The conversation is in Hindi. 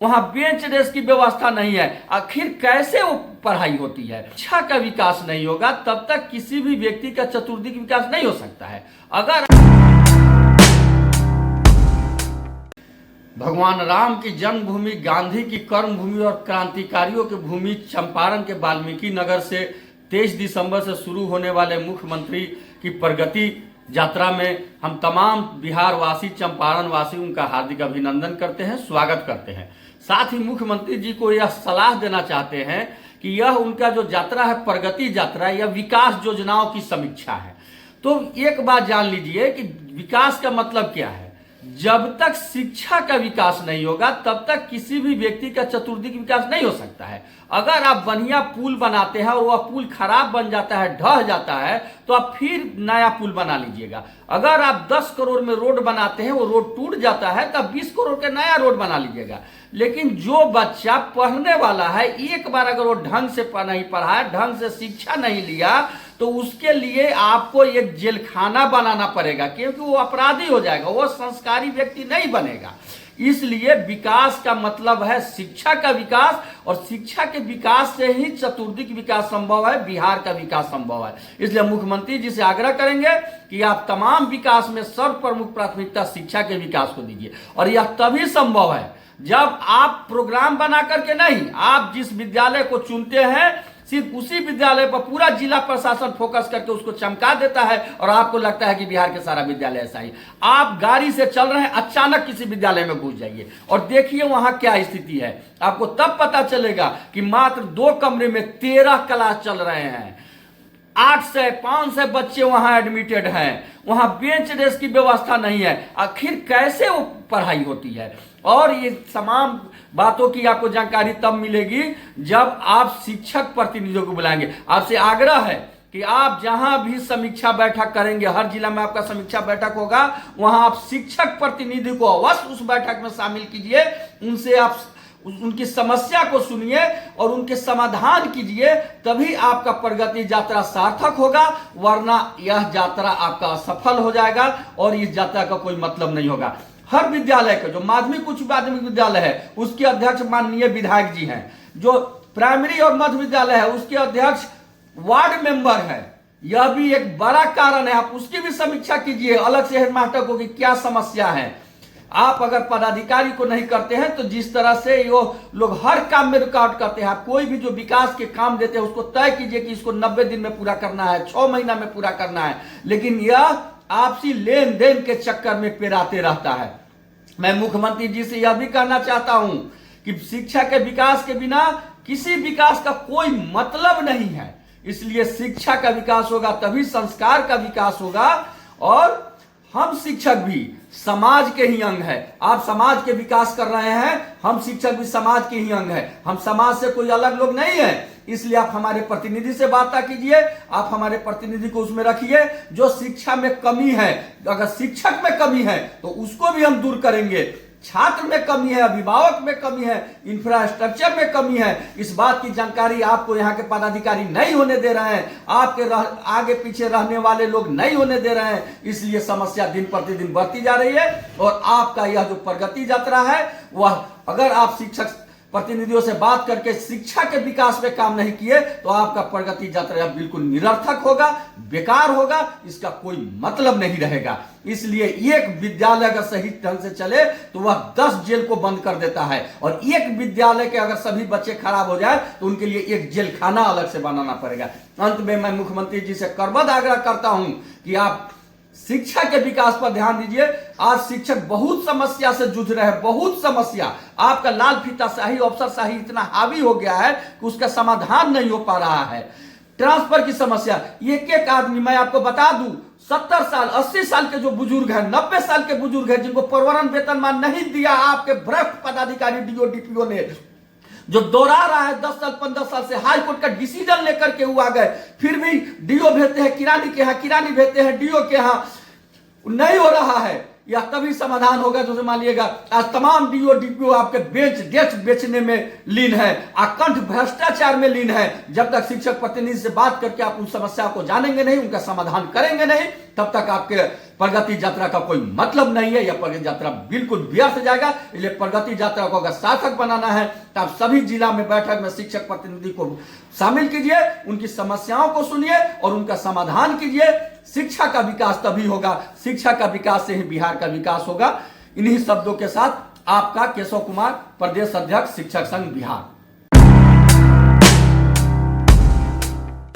वहां बेंच डेस्क की व्यवस्था नहीं है। आखिर कैसे वो पढ़ाई होती है? शिक्षा का विकास नहीं होगा तब तक किसी भी व्यक्ति का चतुर्दिक विकास नहीं हो सकता है। अगर भगवान राम की जन्मभूमि, गांधी की कर्मभूमि और क्रांतिकारियों की भूमि चंपारण के वाल्मीकि नगर से 23 दिसंबर से शुरू होने वाले मुख्यमंत्री की प्रगति यात्रा में हम तमाम बिहार वासी, चंपारण वासी उनका हार्दिक अभिनंदन करते हैं, स्वागत करते हैं। साथ ही मुख्यमंत्री जी को यह सलाह देना चाहते हैं कि यह उनका जो यात्रा है प्रगति यात्रा या विकास योजनाओं की समीक्षा है। तो एक बात जान लीजिए कि विकास का मतलब क्या है। जब तक शिक्षा का विकास नहीं होगा तब तक किसी भी व्यक्ति का चतुर्दिक विकास नहीं हो सकता है। अगर आप बढ़िया पुल बनाते हैं और वह पुल खराब बन जाता है, ढह जाता है, तो आप फिर नया पुल बना लीजिएगा। अगर आप 10 करोड़ में रोड बनाते हैं, वो रोड टूट जाता है, तब 20 करोड़ का नया रोड बना लीजिएगा। लेकिन जो बच्चा पढ़ने वाला है, एक बार अगर वो ढंग से नहीं पढ़ा है, ढंग से शिक्षा नहीं लिया, तो उसके लिए आपको एक जेलखाना बनाना पड़ेगा, क्योंकि वो अपराधी हो जाएगा, वो संस्कारी व्यक्ति नहीं बनेगा। इसलिए विकास का मतलब है शिक्षा का विकास, और शिक्षा के विकास से ही चतुर्दिक विकास संभव है, बिहार का विकास संभव है। इसलिए मुख्यमंत्री जी से आग्रह करेंगे कि आप तमाम विकास में सर्वप्रमुख प्राथमिकता शिक्षा के विकास को दीजिए। और यह तभी संभव है जब आप प्रोग्राम बना करके नहीं, आप जिस विद्यालय को चुनते हैं सिर्फ उसी विद्यालय पर पूरा जिला प्रशासन फोकस करके उसको चमका देता है, और आपको लगता है कि बिहार के सारा विद्यालय ऐसा ही। आप गाड़ी से चल रहे हैं, अचानक किसी विद्यालय में घुस जाइए और देखिए वहां क्या स्थिति है। आपको तब पता चलेगा कि मात्र 2 कमरे में 13 क्लास चल रहे हैं, 800-500 बच्चे वहां एडमिटेड हैं, वहां बेंच डेस्क की व्यवस्था नहीं है। आखिर कैसे वो पढ़ाई होती है? और ये तमाम बातों की आपको जानकारी तब मिलेगी जब आप शिक्षक प्रतिनिधियों को बुलाएंगे। आपसे आग्रह है कि आप जहां भी समीक्षा बैठक करेंगे, हर जिला में आपका समीक्षा बैठक होगा, वहां आप शिक्षक प्रतिनिधि को अवश्य उस बैठक में शामिल कीजिए। उनसे आप उनकी समस्या को सुनिए और उनके समाधान कीजिए, तभी आपका प्रगति यात्रा सार्थक होगा, वरना यह यात्रा आपका असफल हो जाएगा और इस यात्रा का कोई मतलब नहीं होगा। हर विद्यालय का जो माध्यमिक उच्च माध्यमिक विद्यालय है उसके अध्यक्ष माननीय विधायक जी हैं, जो प्राइमरी और मध्य विद्यालय है उसके अध्यक्ष वार्ड मेंबर है। यह भी एक बड़ा कारण है, आप उसकी भी समीक्षा कीजिए अलग से हेडमास्टर को कि क्या समस्या है। आप अगर पदाधिकारी को नहीं करते हैं तो जिस तरह से ये लोग हर काम में रुकावट करते हैं, आप कोई भी जो विकास के काम देते हैं उसको तय कीजिए कि इसको 90 दिन में पूरा करना है, 6 महीना में पूरा करना है। लेकिन यह आपसी लेन देन के चक्कर में पेराते रहता है। मैं मुख्यमंत्री जी से यह भी कहना चाहता हूं कि शिक्षा के विकास के बिना किसी विकास का कोई मतलब नहीं है। इसलिए शिक्षा का विकास होगा तभी संस्कार का विकास होगा, और हम शिक्षक भी समाज के ही अंग है। आप समाज के विकास कर रहे हैं, हम शिक्षक भी समाज के ही अंग है। हम समाज से कोई अलग लोग नहीं है। इसलिए आप हमारे प्रतिनिधि से वार्ता कीजिए, आप हमारे प्रतिनिधि को उसमें रखिए। जो शिक्षा में कमी है, अगर शिक्षक में कमी है तो उसको भी हम दूर करेंगे। छात्र में कमी है, अभिभावक में कमी है, इंफ्रास्ट्रक्चर में कमी है, इस बात की जानकारी आपको यहाँ के पदाधिकारी नहीं होने दे रहे हैं, आपके आगे पीछे रहने वाले लोग नहीं होने दे रहे हैं। इसलिए समस्या दिन प्रतिदिन बढ़ती जा रही है। और आपका यह जो प्रगति यात्रा है, वह अगर आप शिक्षक प्रतिनिधियों से बात करके शिक्षा के विकास में काम नहीं किए तो आपका प्रगति यात्रा बिल्कुल निरर्थक होगा, बेकार होगा, इसका कोई मतलब नहीं रहेगा। इसलिए एक विद्यालय अगर सही ढंग से चले तो वह 10 जेल को बंद कर देता है, और एक विद्यालय के अगर सभी बच्चे खराब हो जाए तो उनके लिए एक जेल खाना अलग से बनाना पड़ेगा। अंत में मैं मुख्यमंत्री जी से करबद्ध आग्रह करता हूं कि आप शिक्षा के विकास पर ध्यान दीजिए। आज शिक्षक बहुत समस्या से जूझ रहे हैं, बहुत समस्या। आपका लाल फीताशाही, अफसरशाही इतना हावी हो गया है कि उसका समाधान नहीं हो पा रहा है। ट्रांसफर की समस्या, एक आदमी मैं आपको बता दूं, 70 साल 80 साल के जो बुजुर्ग हैं, 90 साल के बुजुर्ग हैं, जिनको प्रवरण वेतनमान नहीं दिया आपके भ्रष्ट पदाधिकारी डीओ डीपीओ ने, जो दोहरा रहा है 10 साल 15 साल से, हाई कोर्ट का डिसीजन लेकर के हुआ गए, फिर भी डीओ भेजते हैं किरानी के यहाँ, किरानी भेजते हैं डीओ के यहाँ, नहीं हो रहा है। यह तभी समाधान होगा जो मानिएगा आज तमाम डीओ डीपीओ आपके बेंच डेस्क बेचने में लीन है, अकंठ भ्रष्टाचार में लीन है। जब तक शिक्षक प्रतिनिधि से बात करके आप उन समस्या को जानेंगे नहीं, उनका समाधान करेंगे नहीं, तब तक आपके प्रगति यात्रा का कोई मतलब नहीं है। यह प्रगति यात्रा बिल्कुल व्यर्थ जाएगा। इसलिए प्रगति यात्रा को अगर सार्थक बनाना है तो आप सभी जिला में बैठक में शिक्षक प्रतिनिधि को शामिल कीजिए, उनकी समस्याओं को सुनिए और उनका समाधान कीजिए। शिक्षा का विकास तभी होगा, शिक्षा का विकास से ही बिहार का विकास होगा। इन्हीं शब्दों के साथ आपका केशव कुमार, प्रदेश अध्यक्ष शिक्षक संघ बिहार।